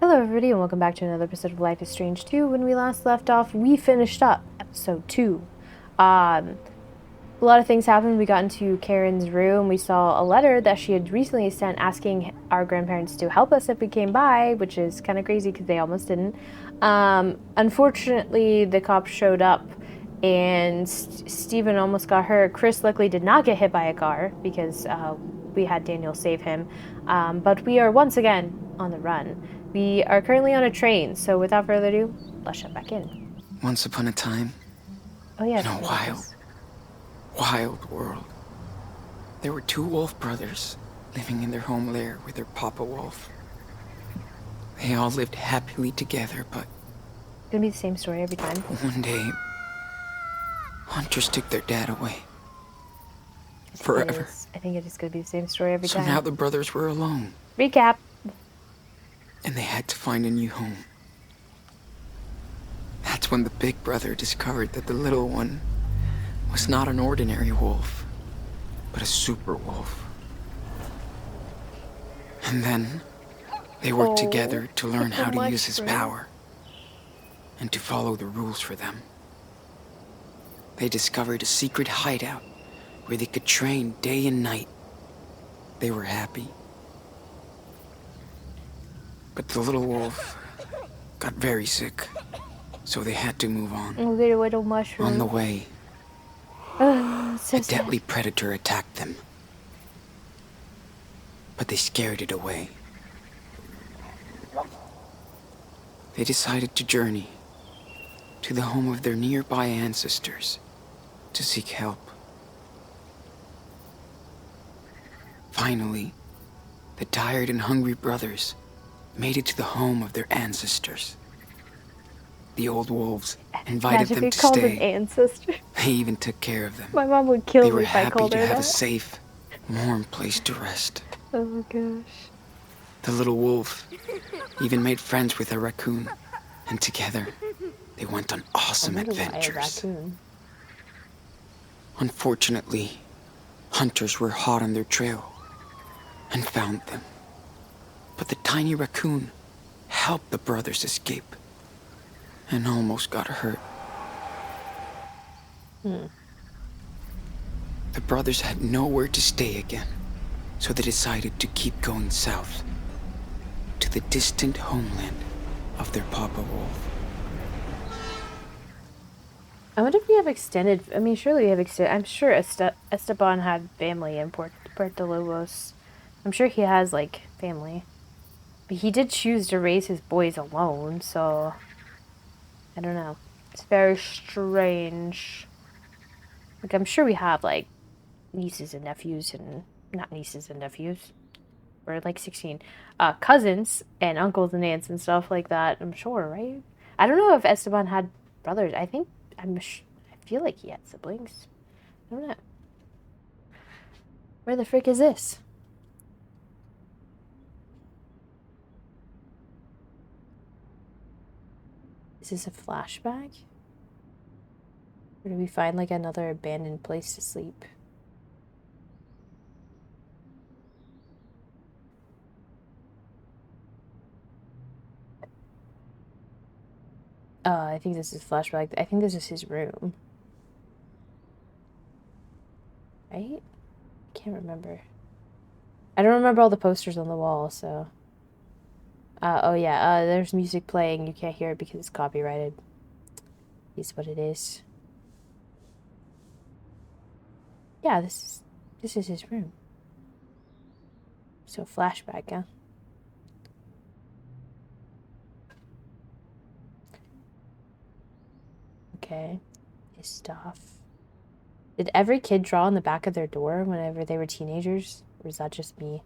Hello everybody and welcome back to another episode of Life is Strange 2. When we last left off, we finished up episode 2. A lot of things happened. We got into Karen's room. We saw a letter that she had recently sent asking our grandparents to help us if we came by, which is kind of crazy because they almost didn't. Unfortunately, the cops showed up and Stephen almost got hurt. Chris luckily did not get hit by a car because we had Daniel save him. But we are once again on the run. We are currently on a train, so without further ado, let's jump back in. Once upon a time, Oh yeah, in a wild world, there were two wolf brothers living in their home lair with their papa wolf. They all lived happily together, but It's gonna be the same story every time. one day, hunters took their dad away. Forever. I think it is gonna be the same story every time. So now the brothers were alone, Recap. and they had to find a new home. That's when the big brother discovered that the little one was not an ordinary wolf, but a super wolf. And then they worked together to learn how to use his power and to follow the rules for them. They discovered a secret hideout where they could train day and night. They were happy. But the little wolf got very sick, so they had to move on. Oh, get a little mushroom. On the way, So a deadly predator attacked them. But they scared it away. They decided to journey to the home of their nearby ancestors to seek help. Finally, the tired and hungry brothers made it to the home of their ancestors. The old wolves invited them to called stay. an ancestor. They even took care of them. My mom would kill They me were if I happy called to her have a that. safe, warm place to rest. Oh my gosh. The little wolf even made friends with a raccoon, and together they went on awesome adventures. Unfortunately, hunters were hot on their trail and found them. But the tiny raccoon helped the brothers escape and almost got hurt. The brothers had nowhere to stay again, so they decided to keep going south to the distant homeland of their papa wolf. I wonder if we have extended. I mean, surely we have extended. I'm sure Esteban had family in Puerto Lobos. I'm sure he has, like, family. But he did choose to raise his boys alone, so. I don't know. It's very strange. Like, I'm sure we have, like, nieces and nephews, and. Not nieces and nephews. We're, like, 16. Cousins and uncles and aunts and stuff like that, I'm sure, right? I don't know if Esteban had brothers. I feel like he had siblings. I don't know. Where the frick is this? Is this a flashback? Or do we find like another abandoned place to sleep? I think this is flashback. I think this is his room. Right? I can't remember. I don't remember all the posters on the wall, so. Oh yeah, there's music playing. You can't hear it because it's copyrighted. Is what it is. Yeah, this is his room. So flashback, huh? Okay. His stuff. Did every kid draw on the back of their door whenever they were teenagers? Or is that just me?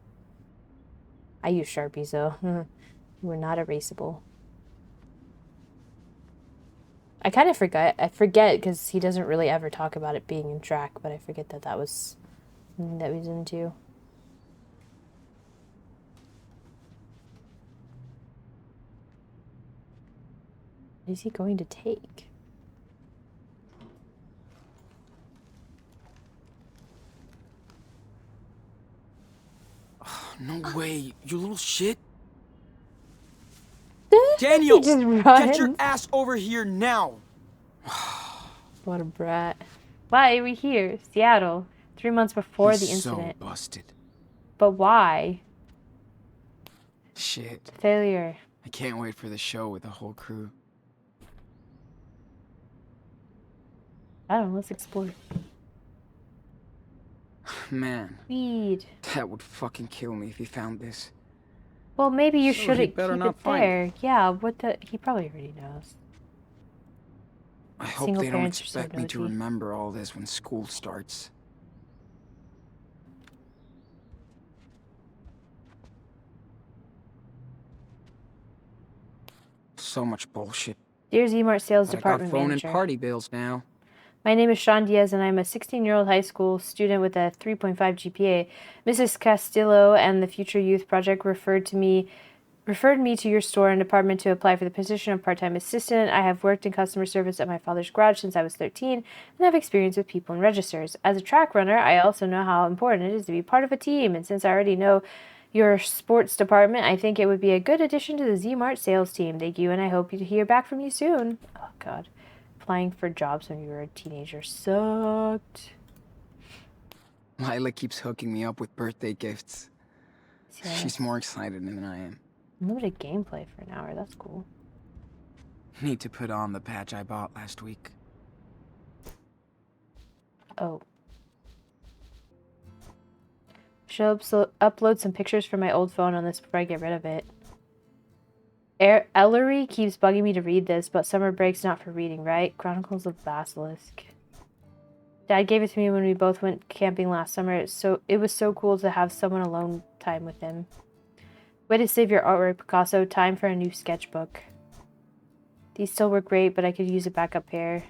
I use Sharpies, though. We're not erasable. I kind of forget. I forget because he doesn't really ever talk about it being in track, but I forget that that was something that he was into. What is he going to take? No way, you little shit. Daniel, He just get your runs. ass over here now. What a brat. Why are we here? Seattle. 3 months before He's the incident. so busted. But why? Shit. Failure. I can't wait for the show with the whole crew. I don't know, let's explore. Man, Weed. that would fucking kill me if he found this. Well, maybe you So he shouldn't better keep not it find it. there. Yeah, what the... He probably already knows. I hope Single they don't parents are so expect me to nosy. remember all this when school starts. So much bullshit. Dear Z-Mart Sales But I got Department phone and Manager. party bills now. My name is Sean Diaz, and I'm a 16-year-old high school student with a 3.5 GPA. Mrs. Castillo and the Future Youth Project referred me to your store and department to apply for the position of part-time assistant. I have worked in customer service at my father's garage since I was 13 and have experience with people and registers. As a track runner, I also know how important it is to be part of a team, and since I already know your sports department, I think it would be a good addition to the Z-Mart sales team. Thank you, and I hope to hear back from you soon. Oh, God. Applying for jobs when you were a teenager sucked. Lila keeps hooking me up with birthday gifts. Yeah. She's more excited than I am. Limited gameplay for an hour. That's cool. Need to put on the patch I bought last week. Oh. Should upload some pictures from my old phone on this before I get rid of it. Ellery keeps bugging me to read this, but summer break's not for reading, right? Chronicles of Basilisk. Dad gave it to me when we both went camping last summer. It was so cool to have someone alone time with him. Way to save your artwork, Picasso. Time for a new sketchbook. These still work great, but I could use a backup pair.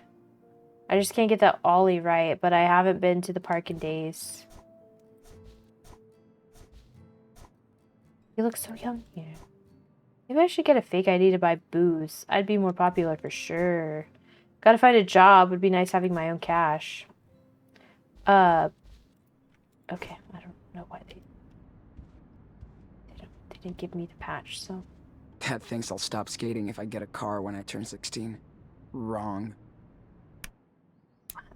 I just can't get that ollie right, but I haven't been to the park in days. You look so young here. Maybe I should get a fake ID to buy booze. I'd be more popular for sure. Gotta find a job. Would be nice having my own cash. Okay, I don't know why they didn't give me the patch, so. Dad thinks I'll stop skating if I get a car when I turn 16. Wrong.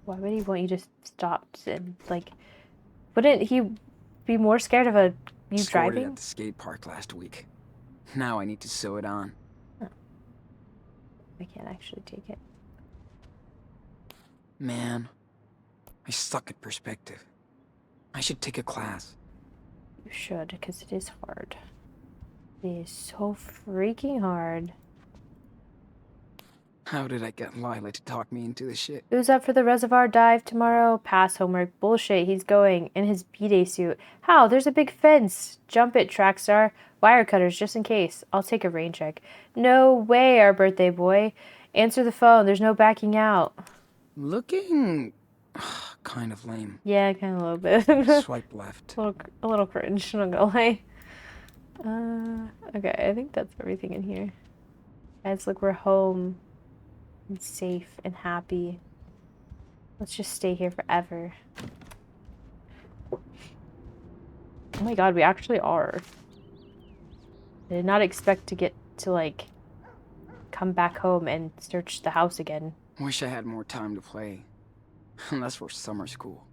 Why would he want you to stop and, like, wouldn't he be more scared of you Scored it driving? at the skate park last week. Now I need to sew it on. Oh. I can't actually take it. Man, I suck at perspective. I should take a class. You should, because it is hard. It is so freaking hard. How did I get Lila to talk me into this shit? Who's up for the reservoir dive tomorrow? Pass homework. Bullshit. He's going in his B-Day suit. How? There's a big fence. Jump it, Trackstar. Wire cutters, just in case. I'll take a rain check. No way, our birthday boy. Answer the phone. There's no backing out. Looking kind of lame. Yeah, kind of a little bit. Swipe left. A little cringe, I'm not gonna lie. Okay, I think that's everything in here. Guys, look, we're home. And safe and happy. Let's just stay here forever. Oh my god, we actually are. I did not expect to get to, like, come back home and search the house again. Wish I had more time to play. Unless we're summer school.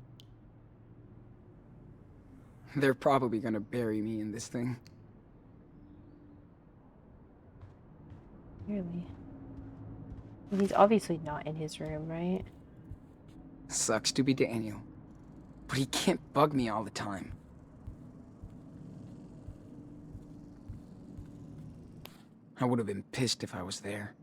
They're probably gonna bury me in this thing. Really? He's obviously not in his room, right? Sucks to be Daniel. But he can't bug me all the time. I would have been pissed if I was there.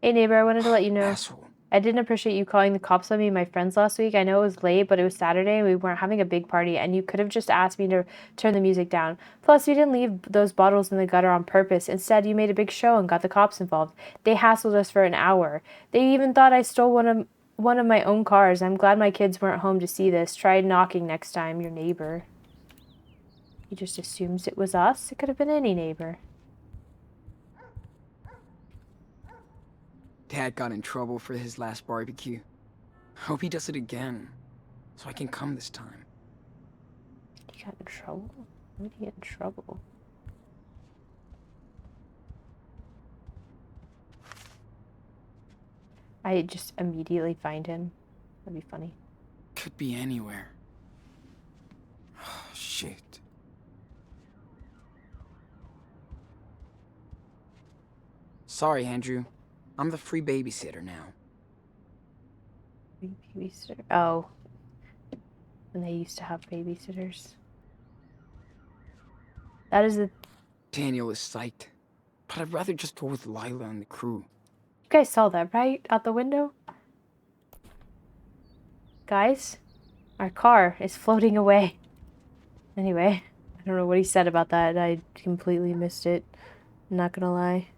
Hey neighbor, I wanted to let you know. Asshole. I didn't appreciate you calling the cops on me and my friends last week. I know it was late, but it was Saturday and we weren't having a big party, and you could have just asked me to turn the music down. Plus, you didn't leave those bottles in the gutter on purpose. Instead, you made a big show and got the cops involved. They hassled us for an hour. They even thought I stole one of my own cars. I'm glad my kids weren't home to see this. Try knocking next time, your neighbor. He just assumes it was us. It could have been any neighbor. Dad got in trouble for his last barbecue. Hope he does it again, so I can come this time. He got in trouble? When did he get in trouble? I just immediately find him. That'd be funny. Could be anywhere. Oh, shit. Sorry, Andrew. I'm the free babysitter now. Babysitter. Oh. When they used to have babysitters. That is the... Daniel is psyched. But I'd rather just go with Lila and the crew. You guys saw that, right? Out the window? Guys, our car is floating away. Anyway, I don't know what he said about that. I completely missed it. I'm not gonna lie.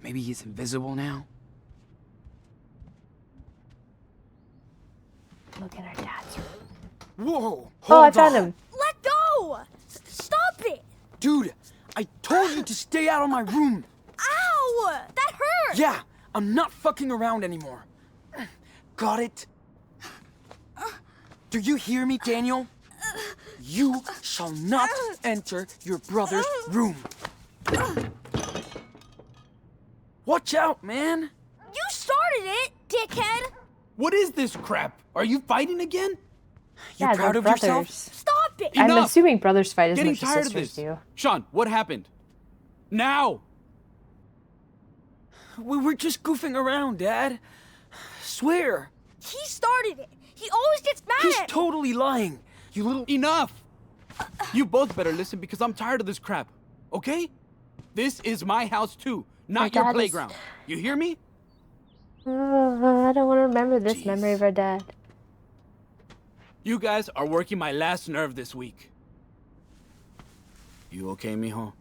Maybe he's invisible now? Look at our dad's room. Whoa! Oh, I found him. Let go! Stop it! Dude, I told you to stay out of my room! Ow! That hurt! Yeah, I'm not fucking around anymore. Got it? Do you hear me, Daniel? You shall not enter your brother's room. Watch out, man! You started it, dickhead! What is this crap? Are you fighting again? You Yeah, proud they're of yourself? brothers. Stop it! I'm Enough! assuming brothers fight as Getting much as tired of sisters this. do. Sean, what happened? Now! We were just goofing around, Dad. Swear. He started it! He always gets mad He's at me! totally lying. You little... Enough! You both better listen because I'm tired of this crap. Okay? This is my house too, not dad your is- playground. You hear me? I don't want to remember this Jeez. memory of our dad. You guys are working my last nerve this week. You okay, mijo?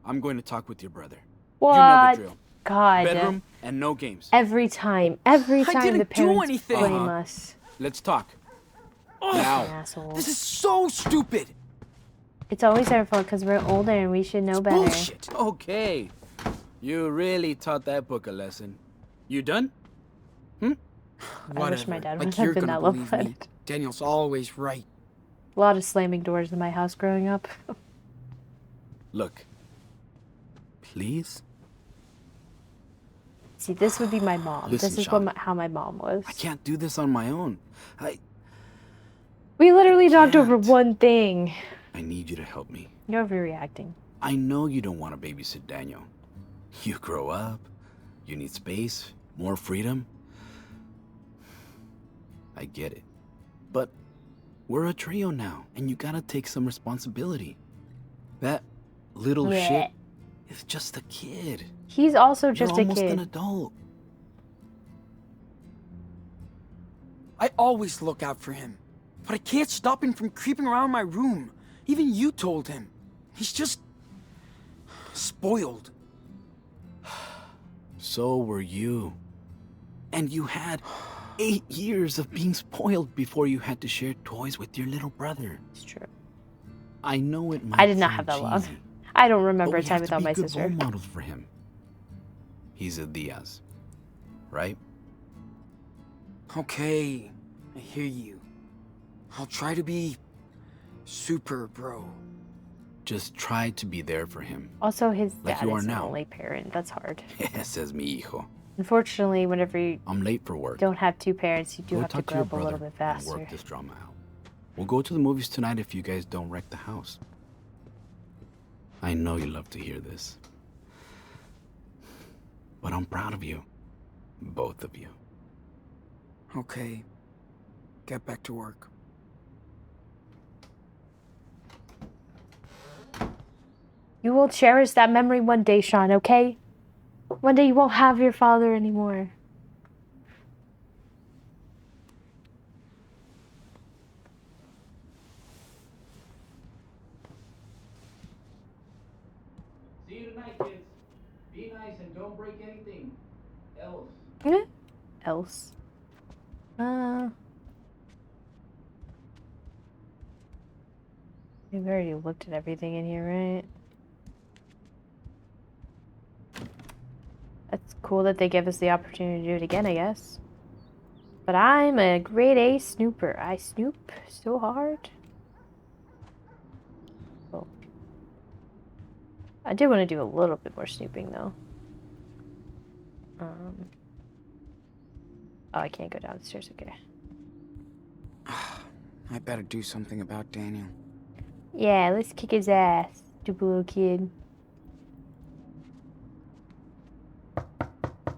I'm going to talk with your brother. What? You know the drill. God. Bedroom and no games. Every time didn't the do parents anything. blame us. Let's talk. Oh, Now. Assholes. this is so stupid. It's always our fault because we're older and we should know better. Bullshit. Okay. You really taught that book a lesson. You done? I wish my Whatever. dad Like would you're have been gonna that believe me. level-headed. Daniel's always right. A lot of slamming doors in my house growing up. Look. Please? See, this would be my mom. Listen, this is Sean. how my mom was. I can't do this on my own. We literally talked over can't. one thing. I need you to help me. You're overreacting. I know you don't want to babysit Daniel. You grow up. You need space, more freedom. I get it. But we're a trio now, and you gotta take some responsibility. That little Blech. shit is just a kid. He's also You're just a almost an kid. adult. I always look out for him. But I can't stop him from creeping around my room. Even you told him. He's just... spoiled. So were you. And you had 8 years of being spoiled before you had to share toys with your little brother. It's true. I know it might I did not seem have that long. cheesy, I don't but remember a we time have to without be my good sister. role models for him. He's a Diaz, right? Okay, I hear you. I'll try to be... super, bro. Just try to be there for him. Also, his Like dad you are is the now. only parent. That's hard. Says mi hijo. Unfortunately, whenever you I'm late for work. don't have two parents, you do Go have to talk to grow your up a little brother bit and faster. work this drama out. We'll go to the movies tonight if you guys don't wreck the house. I know you love to hear this. But I'm proud of you. Both of you. Okay. Get back to work. You will cherish that memory one day, Sean, okay? One day you won't have your father anymore. See you tonight, kids. Be nice and don't break anything else. Else. We've already looked at everything in here, right? That's cool that they give us the opportunity to do it again, I guess. But I'm a grade A snooper. I snoop so hard. Oh. I did want to do a little bit more snooping, though. Oh, I can't go down the stairs. Okay. I better do something about Daniel. Yeah, let's kick his ass, stupid little kid.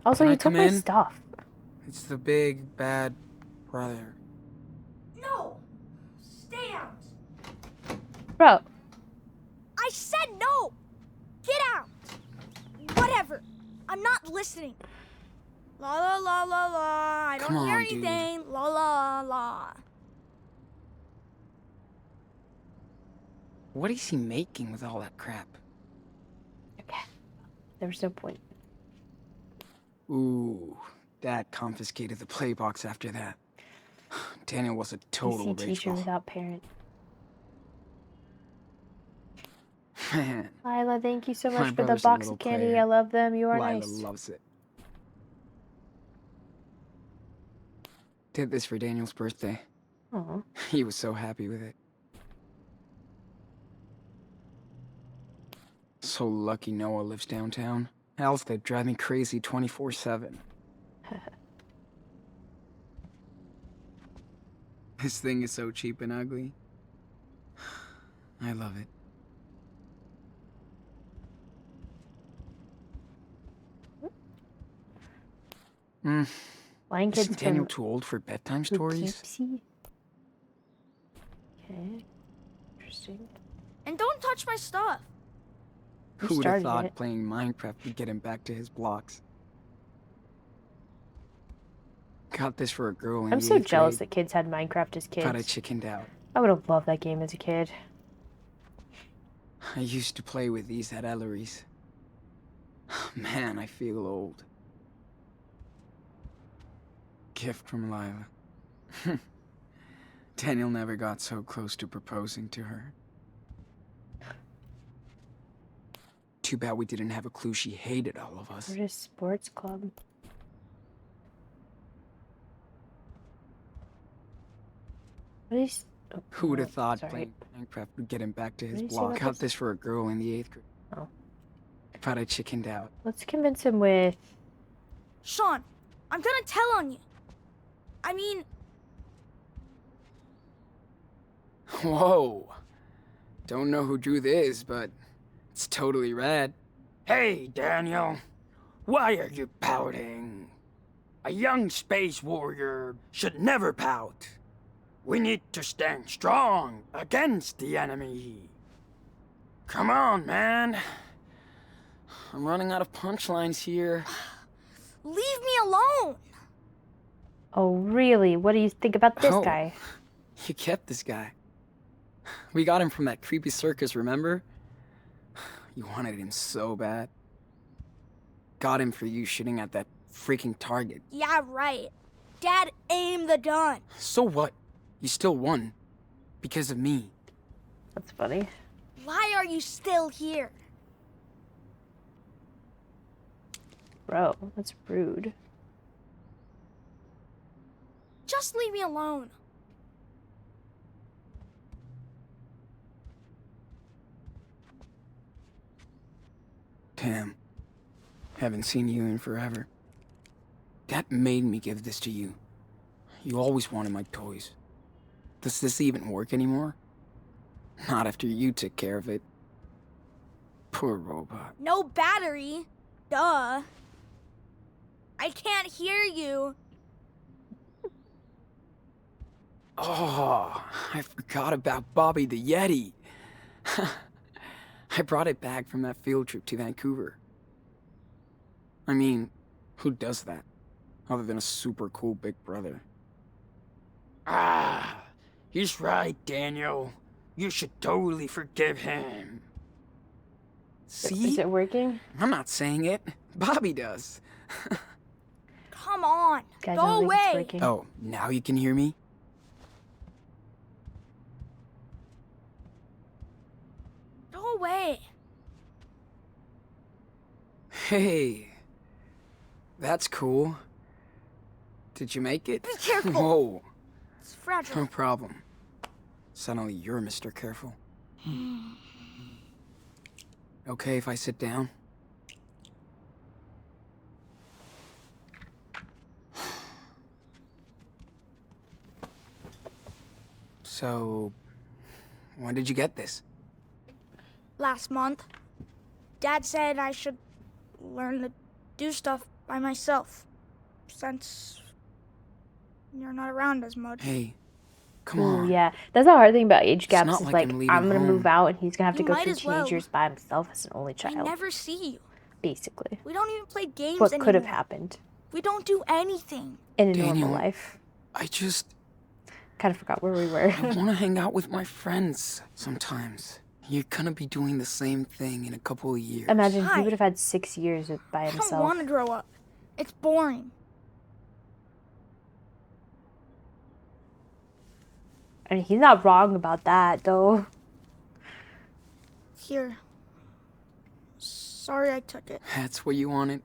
Also, Can I you took come my in? stuff. It's the big, bad brother. No! Stay out! Bro, I said no! Get out! Whatever. I'm not listening. La la la la la. I don't Come hear on, dude. anything. La la la. What is he making with all that crap? okay. There was no point. Ooh, Dad confiscated the play box after that. Daniel was a total PC teacher rageful. without parent. Man, Lila, thank you so My much for the brother's a box little of candy. player. I love them. You are Lila nice. loves it. Did this for Daniel's birthday. Aw. He was so happy with it. So lucky Noah lives downtown. Else they'd drive me crazy 24/7. This thing is so cheap and ugly. I love it. Lion Kids Isn't Daniel from too old for bedtime stories? Poughkeepsie? Okay. Interesting. And don't touch my stuff. You Who would have started thought it. playing Minecraft would get him back to his blocks? Got this for a girl in I'm the so 8th jealous grade, that kids had Minecraft as but I kids. chickened out. I would have loved that game as a kid. I used to play with these at Ellery's. Man, I feel old. Gift from Lila. Daniel never got so close to proposing to her. Too bad we didn't have a clue she hated all of us. What is sports club? What is... Oh, Who would have oh, thought sorry. playing Minecraft would get him back to his did you say block? about Got this? this for a girl in the 8th grade. Oh. But I chickened out. Let's convince him with... Sean, I'm gonna tell on you. I mean, Whoa. Don't know who drew this, but it's totally rad. Hey, Daniel. Why are you pouting? A young space warrior should never pout. We need to stand strong against the enemy. Come on, man. I'm running out of punchlines here. leave me alone. Oh, really? What do you think about this Oh. guy? You kept this guy. We got him from that creepy circus, remember? You wanted him so bad. Got him for you shooting at that freaking target. Yeah, right. Dad aimed the gun. So what? You still won. Because of me. That's funny. Why are you still here? Bro, that's rude. Just leave me alone. Damn. Haven't seen you in forever. That made me give this to you. You always wanted my toys. Does this even work anymore? Not after you took care of it. Poor robot. No battery. Duh. I can't hear you. Oh, I forgot about Bobby the Yeti. I brought it back from that field trip to Vancouver. I mean, who does that? Other than a super cool big brother. Ah, he's right, Daniel. You should totally forgive him. See? Is it working? I'm not saying it. Bobby does. Come on. Guys, Go I don't think it's away. working. Oh, now you can hear me? Go away. Hey. That's cool. Did you make it? Be careful. Whoa, It's fragile. no problem. Suddenly you're Mr. Careful. Okay if I sit down? So, when did you get this? Last month, Dad said I should learn to do stuff by myself, since you're not around as much. Hey, come Ooh, on. yeah. That's the hard thing about age gaps not is like like I'm leaving I'm gonna move home. out and he's gonna have to You go might through as well. teenage years by himself as an only I child, never see you. basically. We don't even play games What anymore. could have happened We don't do anything. in a Daniel, normal life. I just... Kind of forgot where we were. I want to hang out with my friends sometimes. You're gonna be doing the same thing in a couple of years. Imagine he Hi. would have had 6 years by I himself. don't want to grow up. It's boring. I mean, he's not wrong about that, though. Here. Sorry I took it. That's what you wanted?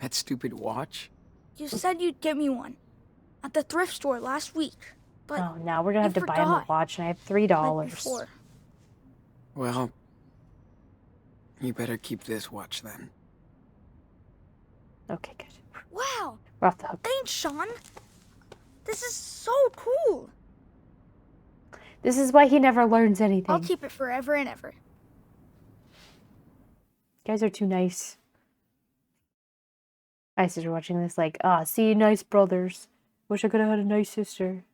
That stupid watch? You said you'd get me one. At the thrift store last week. But Oh, now we're gonna have you to buy him a forgot. watch, and I have like $3. before. Well, you better keep this watch then. Okay, good. Wow. We're off the hook. Thanks, Sean. This is so cool. This is why he never learns anything. I'll keep it forever and ever. You guys are too nice. My sister watching this like, see, nice brothers. Wish I could have had a nice sister.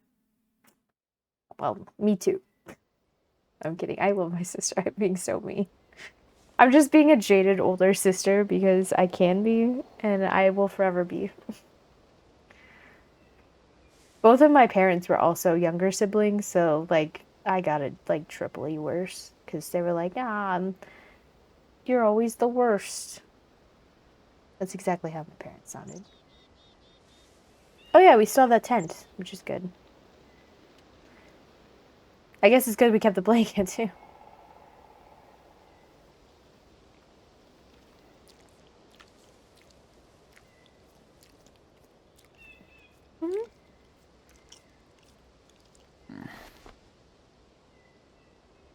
Well, me too. I'm kidding. I love my sister. I'm being so mean. I'm just being a jaded older sister because I can be, and I will forever be. Both of my parents were also younger siblings, so, like, I got it, like, triply worse. Because they were like, you're always the worst. That's exactly how my parents sounded. Oh yeah, we still have that tent, which is good. I guess it's good we kept the blanket, too.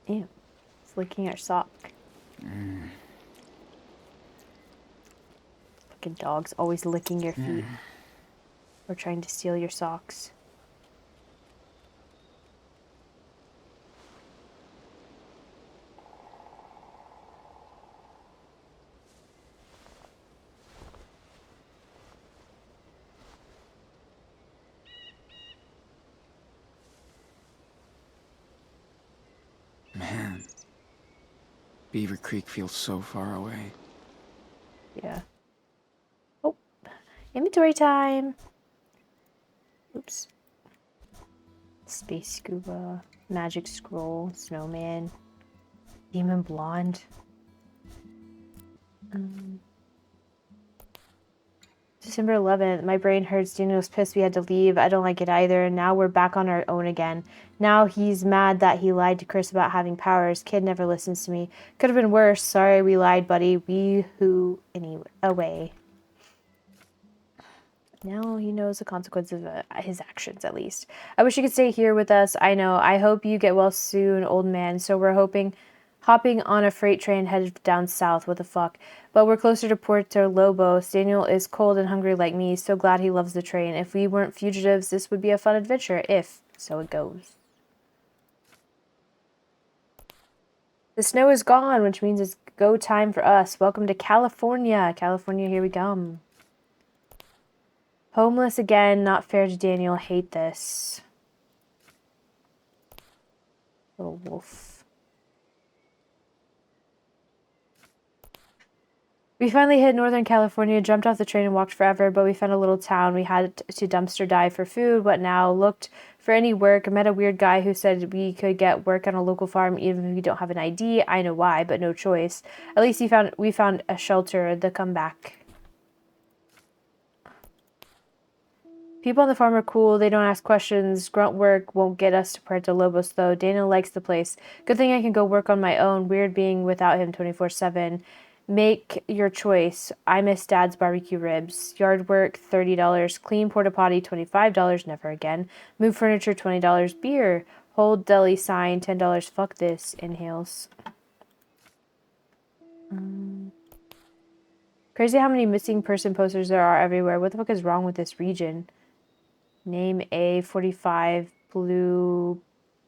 Ew. It's licking our sock. Fucking dogs always licking your feet. Or trying to steal your socks. Man, Beaver Creek feels so far away. Yeah. Oh, inventory time. Oops. Space scuba, magic scroll, snowman, demon blonde. December 11th, my brain hurts. Daniel was pissed we had to leave. I don't like it either. Now we're back on our own again. Now he's mad that he lied to Chris about having powers. Kid never listens to me. Could have been worse. Sorry we lied, buddy. We who anyway away. Now he knows the consequences of his actions, at least. I wish you could stay here with us. I know. I hope you get well soon, old man. So we're hopping on a freight train headed down south. What the fuck? But we're closer to Puerto Lobos. Daniel is cold and hungry like me. So glad he loves the train. If we weren't fugitives, this would be a fun adventure. If so it goes. The snow is gone, which means it's go time for us. Welcome to California. California, here we come. Homeless again, not fair to Daniel. Hate this. Little wolf. We finally hit Northern California, jumped off the train and walked forever, but we found a little town. We had to dumpster dive for food. What now? Looked for any work. I met a weird guy who said we could get work on a local farm even if we don't have an ID. I know why, but no choice. At least we found a shelter. The comeback. People on the farm are cool. They don't ask questions. Grunt work won't get us to Puerto Lobos, though. Daniel likes the place. Good thing I can go work on my own. Weird being without him 24/7. Make your choice. I miss Dad's barbecue ribs. Yard work, $30. Clean porta potty, $25. Never again. Move furniture, $20. Beer. Hold deli sign, $10. Fuck this. Inhales. Crazy how many missing person posters there are everywhere. What the fuck is wrong with this region? Name A45 Blue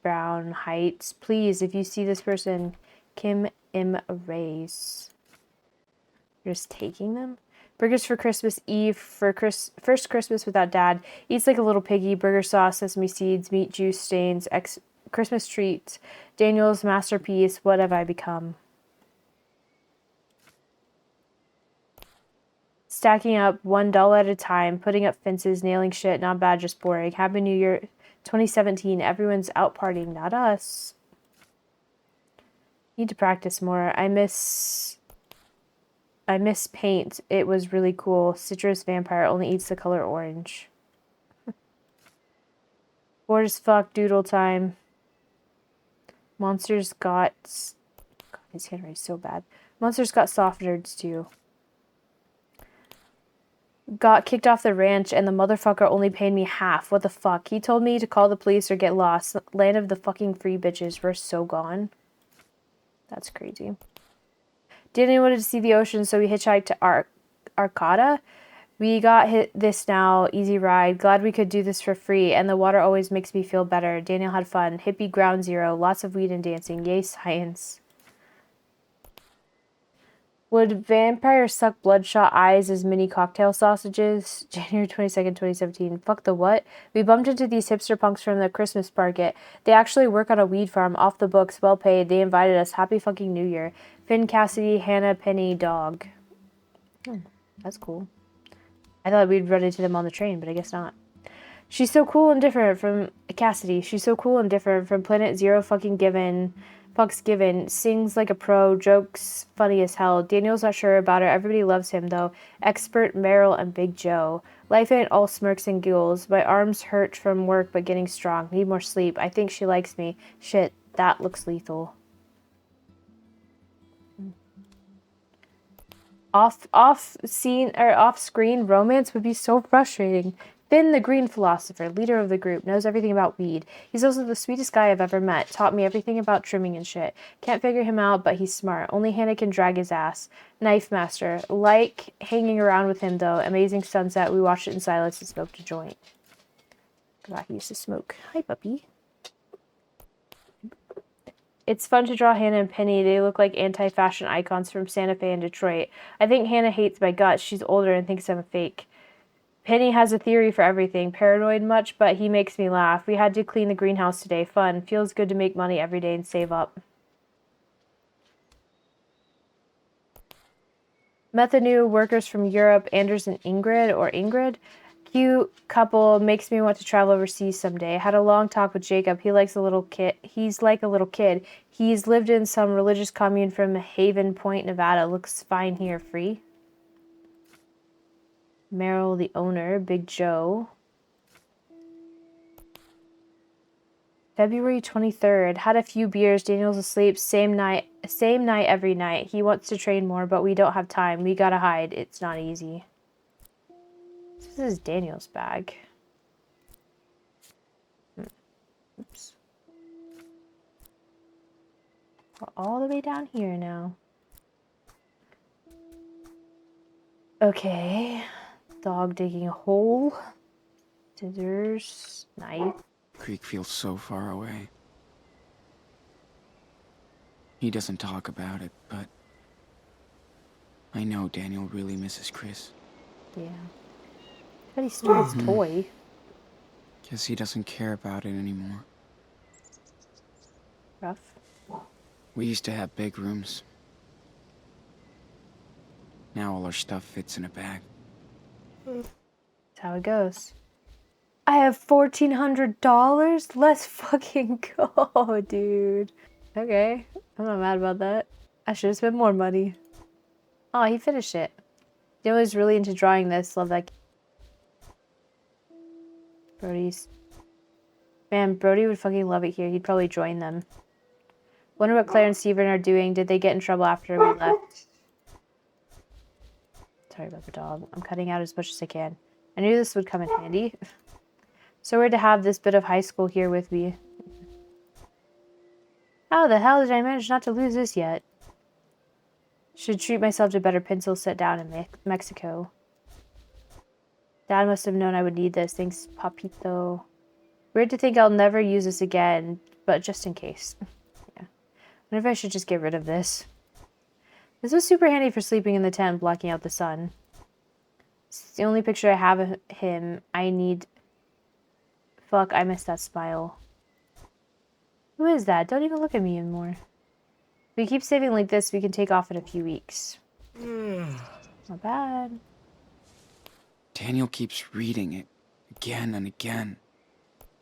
Brown Heights. Please, if you see this person, Kim M. Rays. You're just taking them? Burgers for Christmas Eve for first Christmas without Dad. Eats like a little piggy. Burger sauce, sesame seeds, meat juice stains, Christmas treats. Daniel's masterpiece. What have I become? Stacking up $1 at a time, putting up fences, nailing shit, not bad, just boring. Happy New Year 2017. Everyone's out partying, not us. Need to practice more. I miss paint. It was really cool. Citrus vampire only eats the color orange. Bored as fuck, doodle time. Monsters got... God, his handwriting's so bad. Monsters got soft nerds too. Got kicked off the ranch and the motherfucker only paid me half. What the fuck? He told me to call the police or get lost. Land of the fucking free bitches. We're so gone. That's crazy. Daniel wanted to see the ocean, so we hitchhiked to Arcata. We got this now. Easy ride. Glad we could do this for free. And the water always makes me feel better. Daniel had fun. Hippie ground zero. Lots of weed and dancing. Yay, science. Would vampires suck bloodshot eyes as mini cocktail sausages? January 22nd, 2017. Fuck the what? We bumped into these hipster punks from the Christmas market. They actually work on a weed farm, off the books, well paid. They invited us. Happy fucking New Year. Finn, Cassidy, Hannah, Penny, Dog. That's cool. I thought we'd run into them on the train, but I guess not. She's so cool and different from Cassidy. She's so cool and different from Planet Zero fucking given. Fucks given. Sings like a pro. Jokes funny as hell. Daniel's not sure about her. Everybody loves him though. Expert Meryl and Big Joe. Life ain't all smirks and giggles. My arms hurt from work but getting strong. Need more sleep. I think she likes me. Shit, that looks lethal. Off-screen romance would be so frustrating. Finn, the green philosopher, leader of the group, knows everything about weed. He's also the sweetest guy I've ever met. Taught me everything about trimming and shit. Can't figure him out, but he's smart. Only Hannah can drag his ass. Knife master. Like hanging around with him, though. Amazing sunset. We watched it in silence and smoked a joint. Forgot he used to smoke. Hi, puppy. It's fun to draw Hannah and Penny. They look like anti-fashion icons from Santa Fe and Detroit. I think Hannah hates my guts. She's older and thinks I'm a fake. Penny has a theory for everything. Paranoid much, but he makes me laugh. We had to clean the greenhouse today. Fun. Feels good to make money every day and save up. Met the new workers from Europe, Anders and Ingrid. Cute couple. Makes me want to travel overseas someday. Had a long talk with Jacob. He's like a little kid. He's lived in some religious commune from Haven Point, Nevada. Looks fine here. Free. Meryl, the owner. Big Joe. February 23rd. Had a few beers. Daniel's asleep. Same night every night. He wants to train more, but we don't have time. We gotta hide. It's not easy. This is Daniel's bag. Oops. We're all the way down here now. Okay. Dog digging a hole. Scissors. Knife. Creek feels so far away. He doesn't talk about it, but I know Daniel really misses Chris. Yeah. But he stole his toy. Guess he doesn't care about it anymore. Rough. We used to have big rooms. Now all our stuff fits in a bag. That's how it goes. I have $1,400? Let's fucking go, dude. Okay. I'm not mad about that. I should have spent more money. Oh, he finished it. He was really into drawing this. Love that. Brody's. Man, Brody would fucking love it here. He'd probably join them. Wonder what Claire and Steven are doing. Did they get in trouble after we left? Sorry about the dog. I'm cutting out as much as I can. I knew this would come in handy. So weird to have this bit of high school here with me. How the hell did I manage not to lose this yet? Should treat myself to better pencil set down in Mexico. Dad must have known I would need this. Thanks, Papito. Weird to think I'll never use this again, but just in case. Yeah. I wonder if I should just get rid of this. This was super handy for sleeping in the tent, blocking out the sun. It's the only picture I have of him. I need... Fuck, I miss that smile. Who is that? Don't even look at me anymore. If we keep saving like this, we can take off in a few weeks. Not bad. Daniel keeps reading it again and again.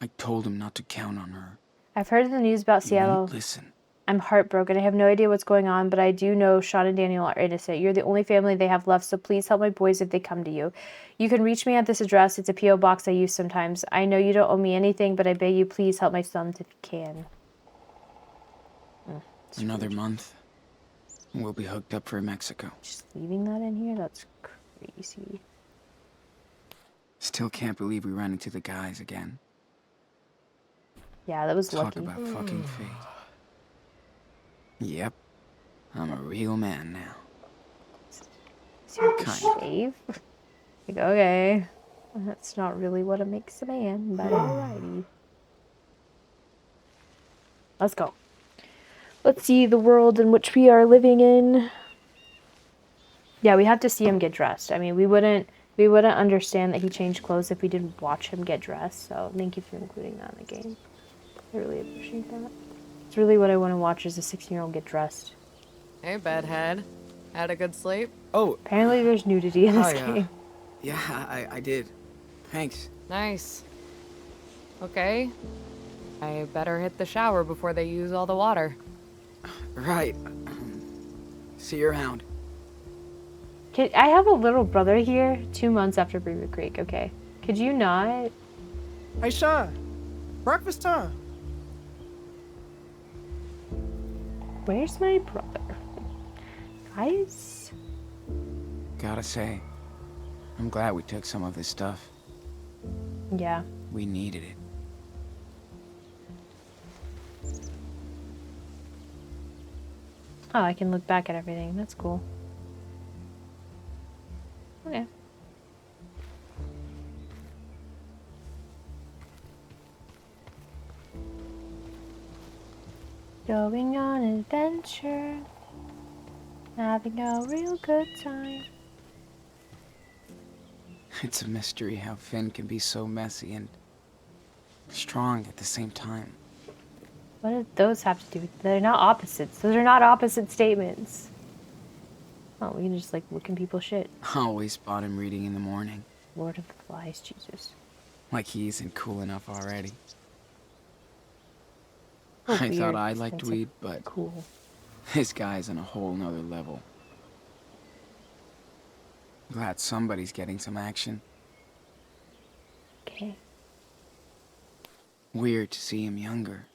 I told him not to count on her. I've heard the news about He Seattle. won't listen. I'm heartbroken. I have no idea what's going on, but I do know Sean and Daniel are innocent. You're the only family they have left, so please help my boys if they come to you. You can reach me at this address. It's a P.O. box I use sometimes. I know you don't owe me anything, but I beg you, please help my sons if you can. Another month, and we'll be hooked up for Mexico. Just leaving that in here? That's crazy. Still can't believe we ran into the guys again. Yeah, that was Talk lucky. about fucking fate. Yep. I'm a real man now. So you have to Kind of. shave? Like, okay. That's not really what makes a man, but alrighty. Let's go. Let's see the world in which we are living in. Yeah, we have to see him get dressed. I mean, we wouldn't understand that he changed clothes if we didn't watch him get dressed. So thank you for including that in the game. I really appreciate that. It's really what I want to watch is a 16-year-old get dressed. Hey, bedhead. Had a good sleep? Oh, Apparently there's nudity in this game. yeah, I did. Thanks. Nice. Okay. I better hit the shower before they use all the water. Right. See you around. I have a little brother here 2 months after Beaver Creek, okay? Could you not? Hey, Sean. Breakfast time. Where's my brother? Guys? Gotta say, I'm glad we took some of this stuff. Yeah. We needed it. Oh, I can look back at everything. That's cool. Okay. Going on an adventure. Having a real good time. It's a mystery how Finn can be so messy and strong at the same time. What do those have to do with... They're not opposites. Those are not opposite statements. Oh, we can just, like, look in people's shit. I always spot him reading in the morning. Lord of the Flies, Jesus. Like he isn't cool enough already. Oh, I weird. thought I liked That's, weed, but cool. this guy's on a whole nother level. Glad somebody's getting some action. Okay. Weird to see him younger.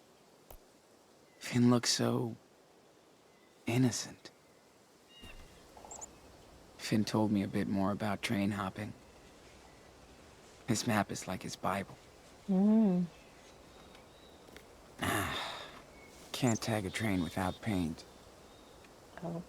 Finn looks so... innocent. Finn told me a bit more about train hopping. His map is like his Bible. Mm. Can't tag a train without paint. Oh.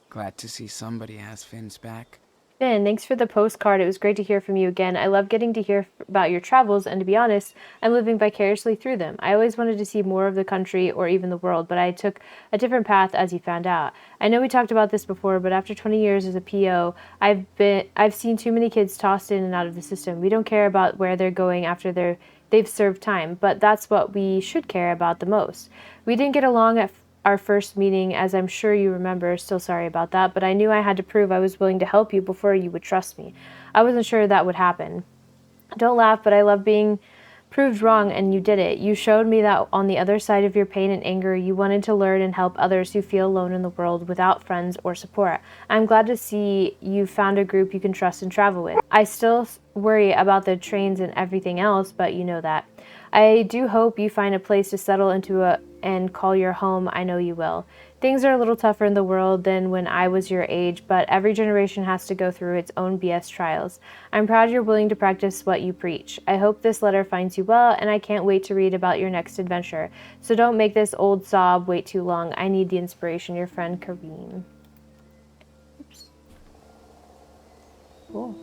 Glad to see somebody has Finn's back. Finn, thanks for the postcard. It was great to hear from you again. I love getting to hear about your travels, and to be honest, I'm living vicariously through them. I always wanted to see more of the country or even the world, but I took a different path, as you found out. I know we talked about this before, but after 20 years as a PO, I've seen too many kids tossed in and out of the system. We don't care about where they're going after they've served time, but that's what we should care about the most. We didn't get along at our first meeting, as I'm sure you remember. Still sorry about that, but I knew I had to prove I was willing to help you before you would trust me. I wasn't sure that would happen. Don't laugh, but I love being proved wrong, and you did it. You showed me that on the other side of your pain and anger, you wanted to learn and help others who feel alone in the world without friends or support. I'm glad to see you found a group you can trust and travel with. I still worry about the trains and everything else, but you know that. I do hope you find a place to settle into and call your home. I know you will. Things are a little tougher in the world than when I was your age, but every generation has to go through its own BS trials. I'm proud you're willing to practice what you preach. I hope this letter finds you well, and I can't wait to read about your next adventure. So don't make this old sob wait too long. I need the inspiration. Your friend, Kareem. Oops. Cool.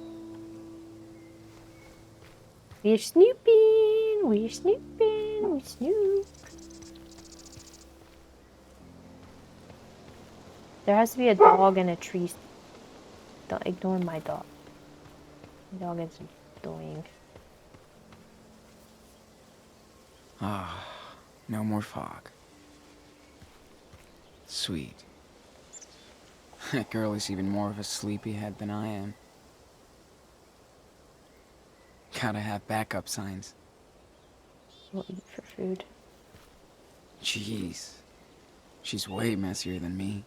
We're snooping. We're snooping. We snoop. There has to be a dog and a tree. Don't ignore my dog. My dog is annoying. Ah, no more fog. Sweet. That girl is even more of a sleepyhead than I am. Gotta have backup signs. We'll eat for food. Jeez. She's way messier than me.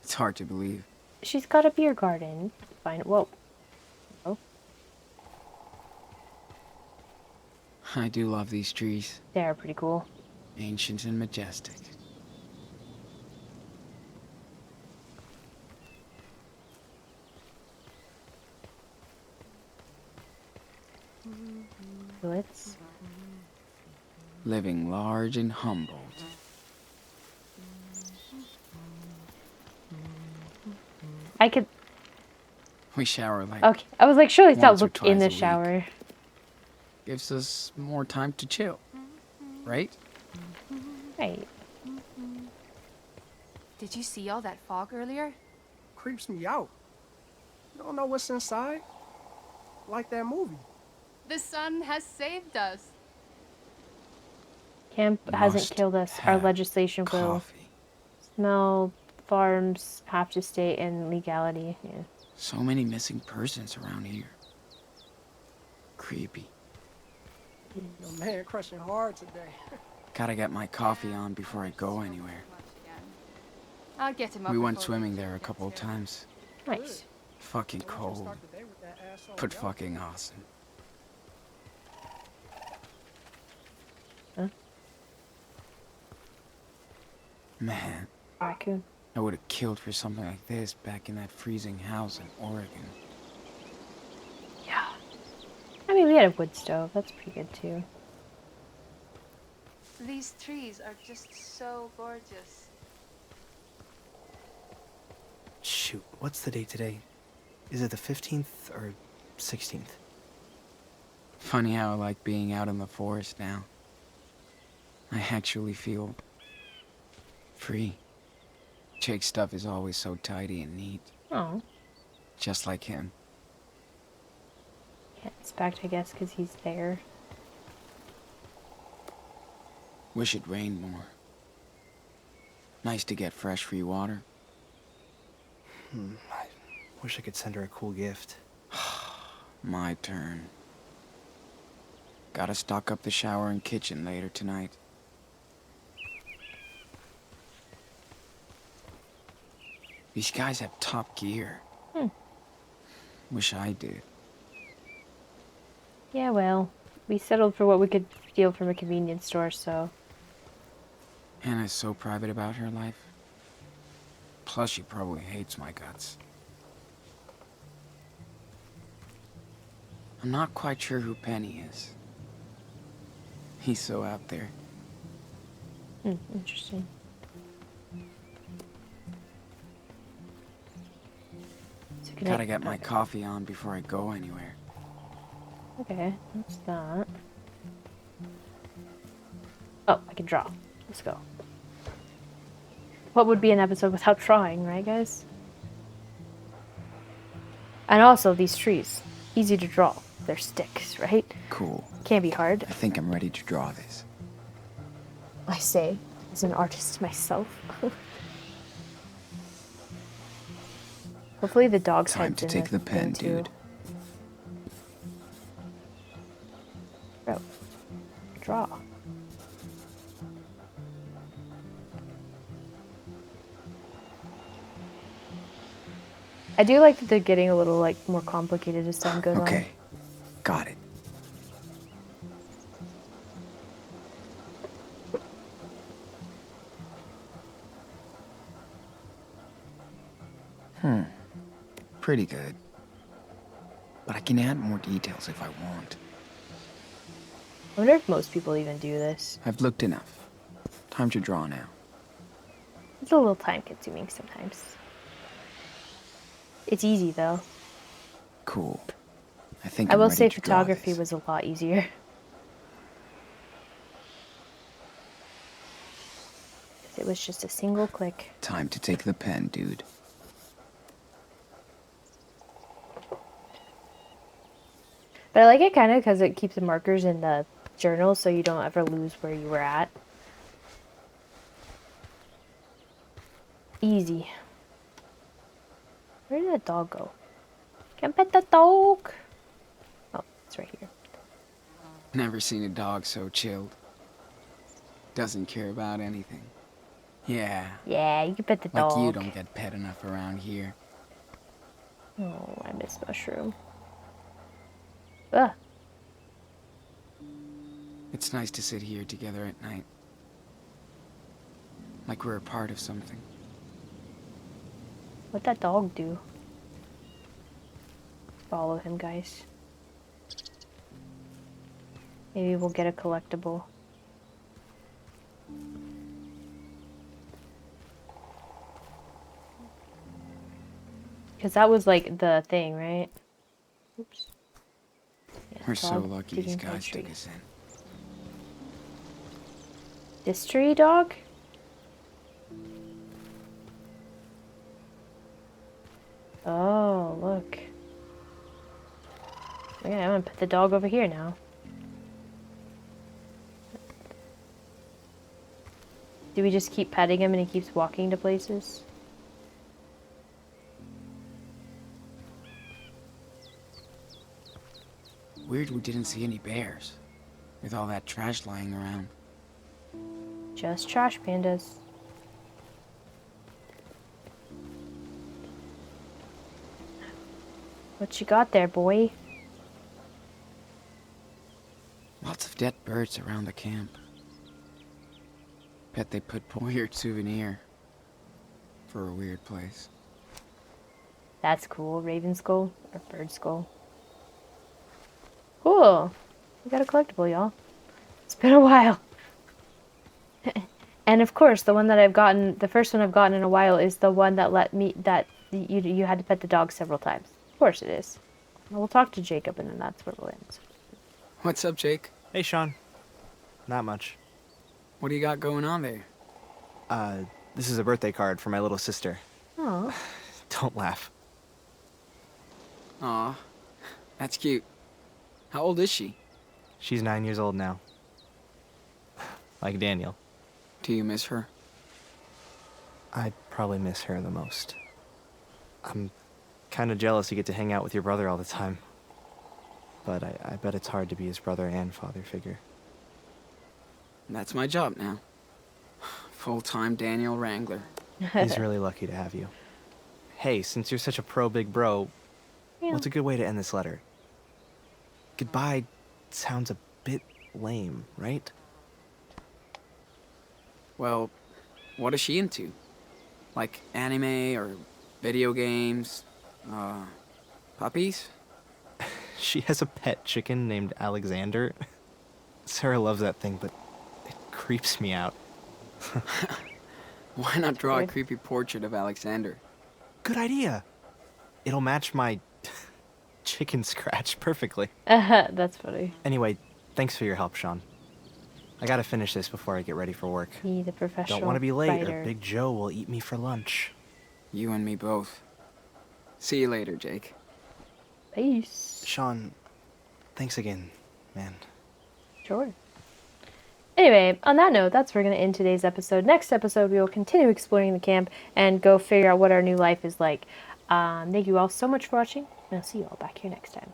It's hard to believe. She's got a beer garden. Fine. Whoa. Oh, I do love these trees. they are pretty cool. Ancient and majestic. Let's. Living large and humbled. I could. We shower like Okay. I was like, surely it's not once or look in twice the a week. shower. gives us more time to chill. Right? Right. Did you see all that fog earlier? Creeps me out. You don't know what's inside. Like that movie. The sun has saved us. Camp hasn't Must killed us. Our have legislation will. Coffee. Smell farms have to stay in legality. Yeah. So many missing persons around here. Creepy. Your man crushing hard today. Gotta get my coffee on before I go anywhere. I'll get him up. We went before swimming he there a gets couple of here. times. Nice. Fucking Don't you cold, start the day with that asshole but yelling. fucking awesome. Huh? Man, Raccoon. I would have killed for something like this back in that freezing house in Oregon. Yeah. I mean, we had a wood stove. That's pretty good too. These trees are just so gorgeous. Shoot, what's the date today? Is it the 15th or 16th? Funny how I like being out in the forest now. I actually feel free. Jake's stuff is always so tidy and neat, Oh. just like him. Can't inspect, I guess, because he's there. Wish it rained more. Nice to get fresh free water. I wish I could send her a cool gift. My turn. Gotta stock up the shower and kitchen later tonight. These guys have top gear. Wish I did. Yeah, well, we settled for what we could steal from a convenience store, so. Hannah's so private about her life. Plus, she probably hates my guts. I'm not quite sure who Penny is. He's so out there. Interesting. So can Gotta I- get my coffee on before I go anywhere. Okay, that's that. Oh, I can draw. Let's go. What would be an episode without drawing, right, guys? And also, these trees. Easy to draw. They're sticks, right? Cool. Can't be hard. I think I'm ready to draw this. I say, as an artist myself. Hopefully the dog's Time head's to in take the thing, pen, too. dude. Bro, draw. I do like that they're getting a little like more complicated as time goes on. Okay. Got it. Pretty good. But I can add more details if I want. I wonder if most people even do this. I've looked enough. Time to draw now. It's a little time consuming sometimes. It's easy though. Cool. I think I I'm will ready say to draw photography this. was a lot easier. It was just a single click. Time to take the pen, dude. But I like it kind of because it keeps the markers in the journal so you don't ever lose where you were at. Easy. Where did that dog go? Can't pet the dog. Oh, it's right here. Never seen a dog so chilled. Doesn't care about anything. Yeah, Yeah, you can pet the like dog. you don't get pet enough around here. Oh, I miss Mushroom. Ugh. It's nice to sit here together at night. Like we're a part of something. What'd that dog do? Follow him, guys. Maybe we'll get a collectible. Because that was like the thing, right? Oops. Yeah, We're so dog lucky these digging for a guys tree. took us in. This tree dog? Oh, look. Yeah, I'm gonna put the dog over here now. Do we just keep petting him and he keeps walking to places? Weird we didn't see any bears. With all that trash lying around. Just trash pandas. What you got there, boy? Lots of dead birds around the camp. Bet they put weird souvenir. For a weird place. That's cool. Raven skull or bird skull. Cool. We got a collectible, y'all. It's been a while. And of course, the one that I've gotten, the first one I've gotten in a while is the one that you had to pet the dog several times. Of course it is. We'll talk to Jacob and then that's where we'll end. What's up, Jake? Hey, Sean. Not much. What do you got going on there? This is a birthday card for my little sister. Oh. Don't laugh. Aw, that's cute. How old is she? She's 9 years old now. Like Daniel. Do you miss her? I probably miss her the most. I'm kind of jealous you get to hang out with your brother all the time. But I bet it's hard to be his brother and father figure. That's my job now. Full-time Daniel Wrangler. He's really lucky to have you. Hey, since you're such a pro big bro, Yeah. what's a good way to end this letter? Goodbye sounds a bit lame, right? Well, what is she into? Like anime or video games? Puppies? She has a pet chicken named Alexander. Sarah loves that thing, but it creeps me out. Why not draw a Weird. creepy portrait of Alexander? Good idea. It'll match my chicken scratch perfectly. That's funny. Anyway, thanks for your help, Sean. I gotta finish this before I get ready for work. Me, the professional Don't want to be late writer. or Big Joe will eat me for lunch. You and me both. See you later, Jake. Peace. Sean, thanks again, man. Sure. Anyway, on that note, that's where we're going to end today's episode. Next episode, we will continue exploring the camp and go figure out what our new life is like. Thank you all so much for watching, and I'll see you all back here next time.